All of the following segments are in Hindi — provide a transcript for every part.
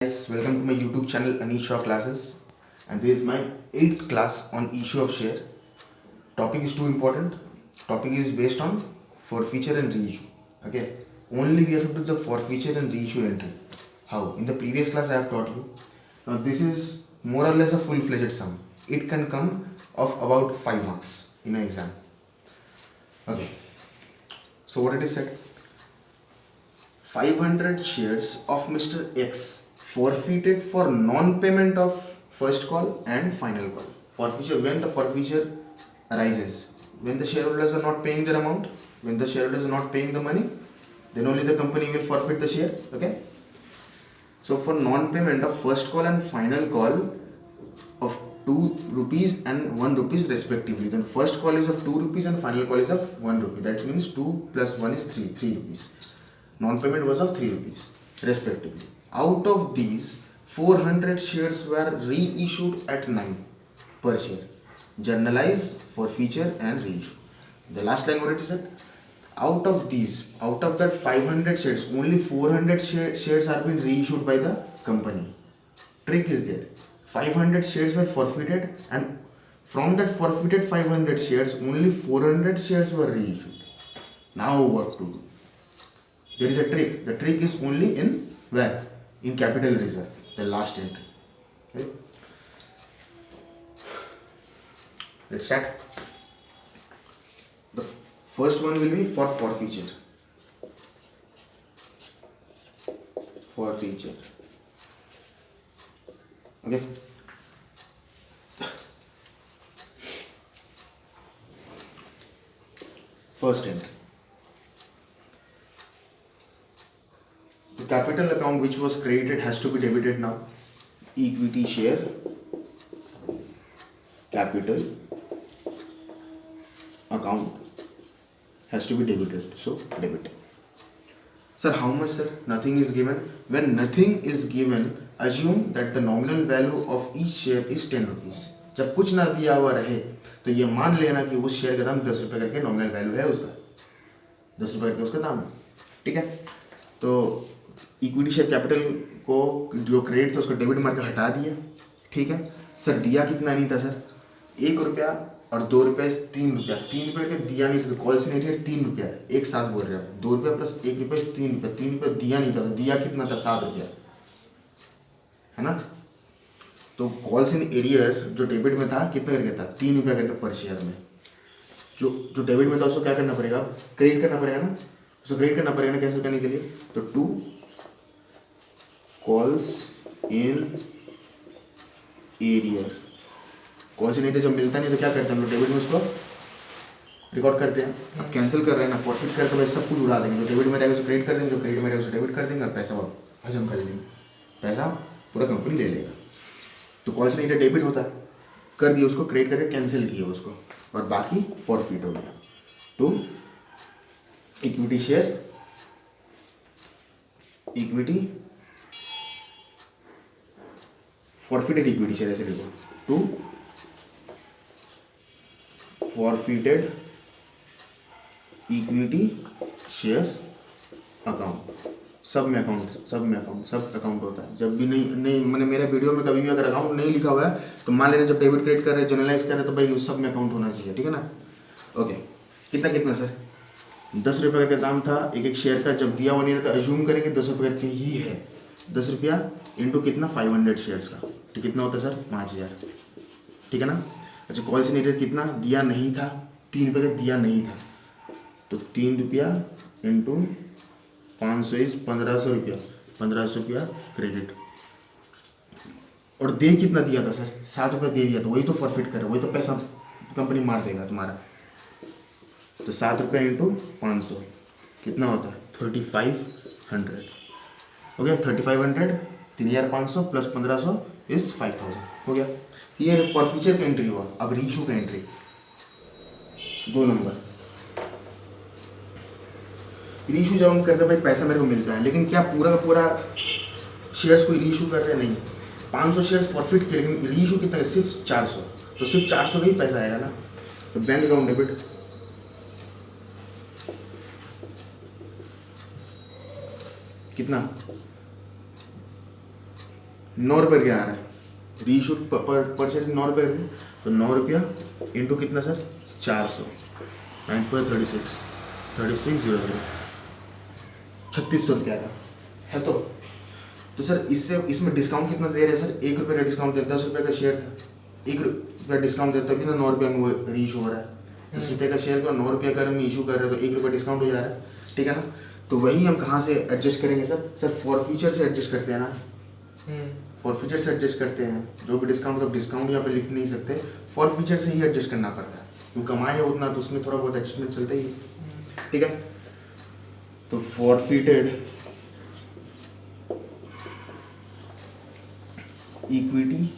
Guys, welcome to my YouTube channel Anish Shaw Classes, and this is my 8th class on issue of share. Topic is too important. Topic is based on forfeiture and reissue. Okay, only we have to do the forfeiture and reissue entry. How? In the previous class I have taught you. Now this is more or less a full-fledged sum. It can come of about 5 marks in an exam. Okay, so what it is said? 500 shares of Mr. X forfeited for non-payment of first call and final call. Forfeiture, when the forfeiture arises, when the shareholders are not paying their amount, when the shareholders are not paying the money, then only the company will forfeit the share. Okay. So for non-payment of first call and final call of 2 rupees and 1 rupees respectively, then first call is of 2 rupees and final call is of 1 rupee. That means 2 plus 1 is 3 rupees. Non-payment was of 3 rupees respectively. Out of these, 400 shares were reissued at 9 per share. Journalize, forfeiture and reissue. The last line what it is said? Out of that 500 shares, only 400 shares are being reissued by the company. Trick is there. 500 shares were forfeited, and from that forfeited 500 shares, only 400 shares were reissued. Now what to do? There is a trick. The trick is only in where? In capital reserve, the last entry. Okay. Let's start. The first one will be for forfeiture. Forfeiture. Okay. First entry. The capital account which was created has to be debited now. Equity share, capital account has to be debited. So debit. Sir, how much, sir? Nothing is given. When nothing is given, assume that the nominal value of each share is 10 rupees. जब कुछ ना दिया हुआ रहे तो ये मान लेना कि उस शेयर का दाम 10 रुपये करके नॉमिनल वैल्यू है उसका, 10 रुपये करके उसका दाम है. ठीक है. तो इक्विटी शेयर कैपिटल को जो क्रेडिट था उसको डेबिट मार के हटा दिया. ठीक है सर. दिया कितना नहीं था सर? 1 रुपया और 2 रुपये 3 रुपया. 3 रुपये का दिया नहीं था तो कॉल से नहीं है 3 रुपया एक साथ बोल रहे हैं. 2 रुपया प्लस 1 रुपये 3 रुपया. 3 रुपया दिया नहीं था तो दिया कितना था? 7 रुपया है ना. तो कॉल्स इन एरियर जो डेबिट में था कितना करके था? 3 रुपया करके पर शेयर में. जो डेबिट में था उसको क्या करना पड़ेगा? क्रेडिट करना पड़ेगा ना. उसको क्रेडिट करना पड़ेगा ना कैंसिल करने के लिए. तो 2 calls in arrear. Calls in arrear जब मिलता नहीं तो क्या करते हैं हम लोग? डेबिट में उसको रिकॉर्ड करते हैं. अब कैंसिल कर रहे हैं ना, फॉरफिट करते हैं, सब कुछ उड़ा देंगे. जो डेबिट में रहेगा उसको क्रेडिट कर देंगे, जो क्रेडिट में रहेगा उसको डेबिट कर देंगे और पैसा हजम कर देंगे. पैसा पूरा कंपनी ले लेगा. तो कॉल्स इन एरियर डेबिट होता है, कर दिया उसको, क्रेडिट करके कैंसिल किया उसको और बाकी फॉरफिट हो गया. तो equity share, equity forfeited equity share ऐसे लिखो. 2 फॉरफिटेड इक्विटी शेयर अकाउंट. सब में अकाउंट होता है. जब भी नहीं मैंने मेरे वीडियो में कभी भी अगर अकाउंट नहीं लिखा हुआ है तो मान लेना जब डेबिट क्रेडिट कर रहे हैं, जनरलाइज कर रहे हैं, तो भाई उस सब में अकाउंट होना चाहिए. ठीक है ना. ओके. कितना सर? 10 रुपये करके दाम था एक शेयर का. जब दिया हुआ नहीं रहता अज्यूम करेंगे 10 रुपये करके ही है. 10 रुपया इंटू कितना? 500 शेयर्स का. तो कितना होता है सर? 5000. ठीक है ना. अच्छा. कॉल से नेटेड कितना दिया नहीं था? 3 रुपये का दिया नहीं था तो 3 रुपया इंटू 500 इज 1500 रुपया. 1500 रुपया क्रेडिट. और दे कितना दिया था सर? 7 रुपया दे दिया. तो वही तो फॉरफिट कर, वही तो पैसा कंपनी मार देगा तुम्हारा. तो 7 रुपया इंटू 500 कितना होता है? 3500. हो गया. 3500 3500 प्लस 1500 इज 5000. हो गया. ये फॉरफीचर का एंट्री हुआ. अब रीइशू का एंट्री 2 नंबर. रीइशू जब हम करते हैं भाई पैसा मेरे को मिलता है, लेकिन क्या पूरा का पूरा शेयर्स को रीइशू कर रहे हैं? नहीं. 500 शेयर्स फॉरफिट किए, लेकिन रीइशू कितना? सिर्फ 400. तो सिर्फ 400 का ही पैसा आएगा ना. तो बैंक अकाउंट डेबिट. कितना? ₹9 क्या आ रहा है, रीइशूड परचेज ₹9, तो ₹9 इंटू कितना सर, 400, 9436 3600 ₹3600 है। तो सर इससे इसमें डिस्काउंट कितना दे रहे हैं सर, ₹1 का डिस्काउंट दे, ₹10 का शेयर था, ₹1 डिस्काउंट देता भी ना, ₹9 में वो रीइशू हो रहा है। ₹10 का शेयर का ₹9 का हम इशू कर रहे हैं, तो ₹1 डिस्काउंट हो जा रहा है, ठीक है ना। तो वही हम कहाँ से एडजस्ट करेंगे सर फॉर फ्यूचर से एडजस्ट करते हैं ना, फॉर फ्यूचर से एडजस्ट करते हैं। जो भी डिस्काउंट, तो डिस्काउंट यहाँ पे लिख नहीं सकते, फॉर फ्यूचर से ही एडजस्ट करना पड़ता है, क्यों कमाए है उतना तो उसमें थोड़ा बहुत एडजस्टमेंट चलता ही है, ठीक है। तो forfeited equity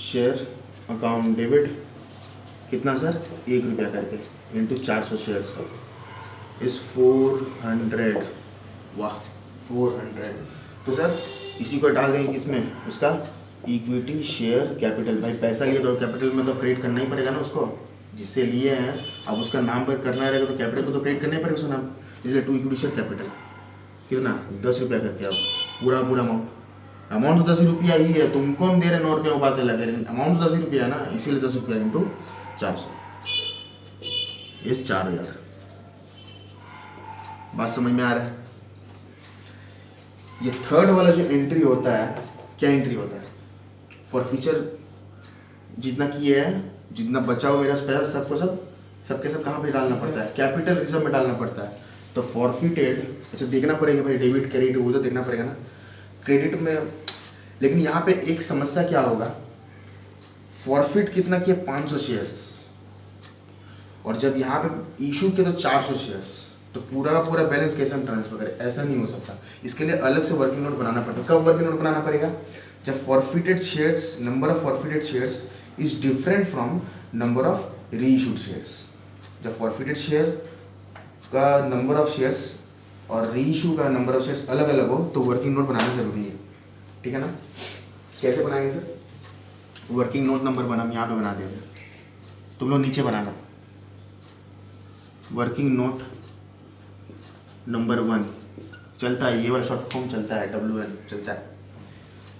share account debit कितना सर, ₹1 करके इंटू 400 शेयर्स का इस 400, वाह 400। तो सर इसी को डाल देंगे किसमें, उसका इक्विटी शेयर कैपिटल। भाई पैसा लिए तो कैपिटल में तो क्रिएट करना ही पड़ेगा ना उसको, जिससे लिए हैं, अब उसका नाम पर करना रहेगा तो कैपिटल को तो क्रिएट करना ही पड़ेगा उसका नाम, इसलिए टू इक्विटी शेयर कैपिटल कितना ₹10 करके। अब पूरा अमाउंट तो ₹10 ही है, तुमको हम दे रहे हैं ₹9 वो बात अलग है, लेकिन अमाउंट तो ₹10 है ना, इसीलिए ₹10 इंटू 400 इस 4000। बात समझ में आ रहा है। ये थर्ड वाला जो एंट्री होता है, क्या एंट्री होता है, फॉर फ्यूचर जितना किए है, जितना बचा हो मेरा पैसा, सबके सब कहाँ पे डालना पड़ता है, कैपिटल रिजर्व में डालना पड़ता है। तो फॉरफिटेड, अच्छा देखना पड़ेगा भाई, डेबिट क्रेडिट वो तो देखना पड़ेगा ना, क्रेडिट में। लेकिन यहाँ पे एक समस्या क्या होगा, फॉरफिट कितना किया, 500 शेयर्स, और जब यहाँ पे इशू किया तो 400 शेयर्स, तो पूरा का पूरा बैलेंस कैसे हम ट्रांसफर करें, ऐसा नहीं हो सकता। इसके लिए अलग से वर्किंग नोट बनाना पड़ता है। कब वर्किंग नोट बनाना पड़ेगा, जब forfeited shares, number of forfeited shares is different from number of reissued shares. जब फॉरफिटेड शेयर का नंबर ऑफ शेयर्स और रीइशू का नंबर ऑफ शेयर्स अलग अलग हो, तो वर्किंग नोट बनाना जरूरी है, ठीक है ना। कैसे बनाएंगे सर, वर्किंग नोट नंबर बना, हम यहाँ पे बना देंगे, तुम लोग नीचे बनाना। वर्किंग नोट नंबर 1 चलता है, ये वाला शॉर्ट फॉर्म चलता है, WN चलता है।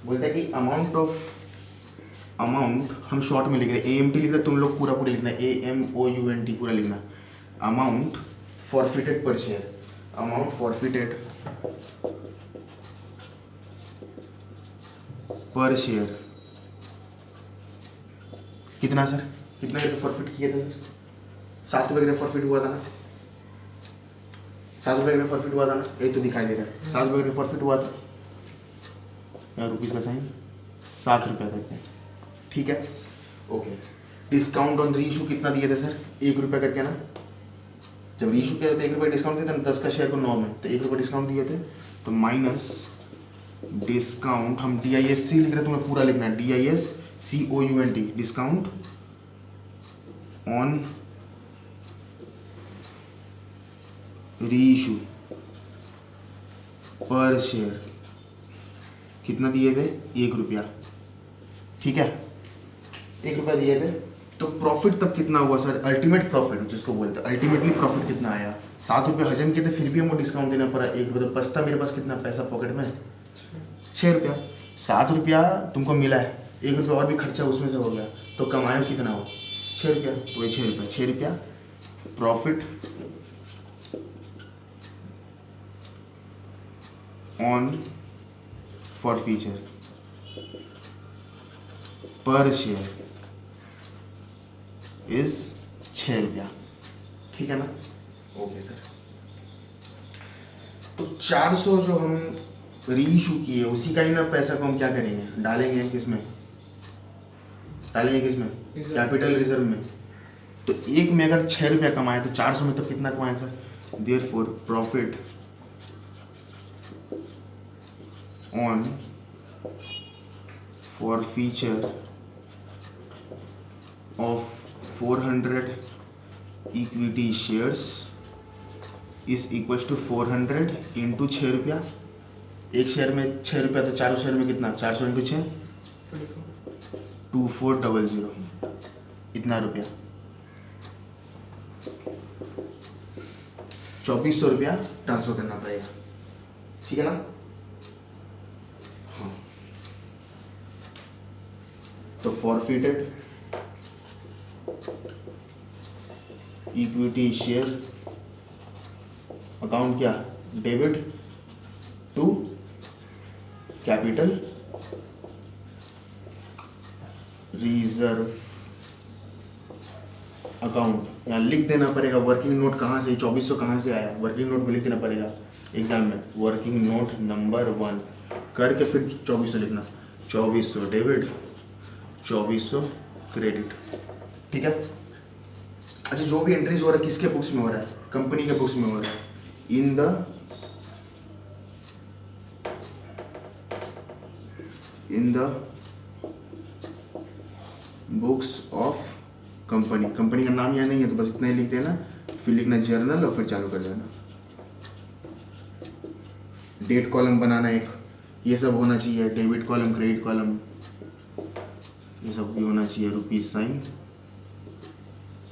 बोलता है कि अमाउंट हम शॉर्ट में लिख रहे हैं, AMT लिख रहे हैं, तुम लोग पूरा लिखना है, AMOUNT पूरा लिखना। अमाउंट फॉरफिटेड पर शेयर, अमाउंट फॉरफिटेड पर शेयर कितना सर, कितना फॉरफिट किया था सर, ₹7 का फॉरफिट हुआ था ना, ₹7 का फॉरफिट हुआ था ना, ये तो दिखाई दे रहा है, ₹7 का फॉरफिट हुआ था, या रुपीज़ का साइन ₹7 करके, ठीक है, ओके। डिस्काउंट ऑन री इशू कितना दिए थे सर, ₹1 करके ना, जब री इशू किया तो ₹1 डिस्काउंट दिए थे, 10 का शेयर को 9 में, तो ₹1 डिस्काउंट दिए थे, तो माइनस डिस्काउंट, हम DISC लिख रहे हैं, तुम्हें पूरा लिखना है, DISCOUNT, डिस्काउंट ऑन रीइशू पर शेयर कितना दिए थे, ₹1, ठीक है, ₹1 दिए थे। तो प्रॉफिट तब कितना हुआ सर, अल्टीमेट प्रॉफिट जिसको बोलते हैं, अल्टीमेटली प्रॉफिट कितना आया, ₹7 हजम किए थे, फिर भी हमको डिस्काउंट देना पड़ा ₹1, तो बचता मेरे पास कितना पैसा पॉकेट में, ₹6। ₹7 तुमको मिला है, ₹1 और भी खर्चा उसमें से हो गया, तो कमाए कितना हो, ₹6, तो वही ₹6 प्रॉफिट ऑन फॉरफिचर पर शेयर इज ₹6, ठीक है ना, ओके सर। तो 400 जो हम रीइशू किए उसी का ही ना पैसा को हम क्या करेंगे, डालेंगे किसमें, कैपिटल रिजर्व में। तो एक में अगर ₹6 कमाए तो 400 में तब कितना कमाए sir, therefore profit on forfeiture of 400 equity shares is equals to 400 into ₹6। एक शेयर में ₹6, तो 400 शेयर में कितना, 400 इंटू 6 2400, इतना रुपया, ₹2400 ट्रांसफर करना पड़ेगा, ठीक है ना। हाँ, तो फॉरफिटेड इक्विटी शेयर अकाउंट क्या, debit to capital reserve account. यहाँ लिख देना पड़ेगा वर्किंग नोट कहाँ से, 2400 कहाँ से आया, वर्किंग नोट में लिख देना पड़ेगा एग्जाम में, वर्किंग नोट नंबर 1 करके फिर 2400 लिखना, 2400 डेबिट 2400 क्रेडिट। ठीक है। अच्छा, जो भी एंट्रीज हो रहा है किसके बुक्स में हो रहा है, कंपनी के बुक्स में हो रहा है, in the books of company. Company का नाम यहाँ नहीं है तो बस इतना ही लिख देना, फिर लिखना जर्नल और फिर चालू कर देना। डेट कॉलम बनाना एक, ये सब होना चाहिए, डेबिट कॉलम क्रेडिट कॉलम ये सब भी होना चाहिए, रुपीज साइन,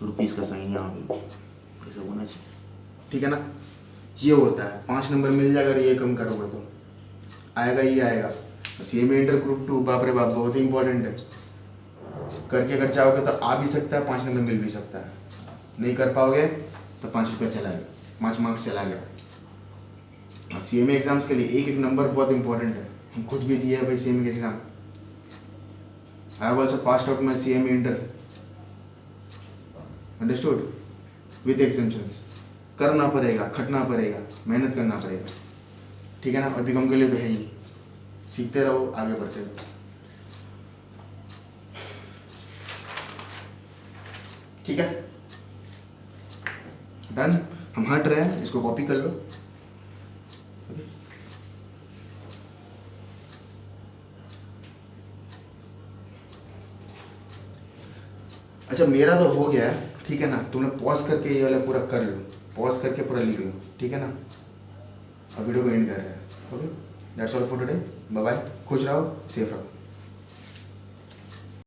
रुपीज का साइन यहाँ पे ये सब होना चाहिए। ठीक है ना, ये होता है 5 नंबर मिल जाएगा अगर ये कम करोगे तो, आएगा ही आएगा। सीएमए इंटर ग्रुप 2 बाप रे बाप बहुत ही इंपॉर्टेंट है, करके अगर जाओगे तो आ भी सकता है, 5 नंबर मिल भी सकता है, नहीं कर पाओगे तो 5 रुपया चला गया, 5 मार्क्स चला गया। सीएमए एग्जाम्स के लिए एक एक नंबर बहुत इंपॉर्टेंट है, हम खुद भी दिए है भाई सीएमए के exam. I have also passed out my CMA inter, understood, with exemptions. करना पड़ेगा, खटना पड़ेगा, मेहनत करना पड़ेगा। ठीक है ना, और बीकॉम के लिए तो है ही, सीखते रहो, आगे बढ़ते रहो। ठीक है, डन। हम हट रहे हैं, इसको कॉपी कर लो। अच्छा, मेरा तो हो गया है, ठीक है ना, तुमने पॉज करके ये वाला पूरा कर लो, पॉज करके पूरा लिख लो, ठीक है ना। अब वीडियो को एंड कर रहे हैं। Okay, that's all for today, bye bye, खुश रहो, सेफ रहो।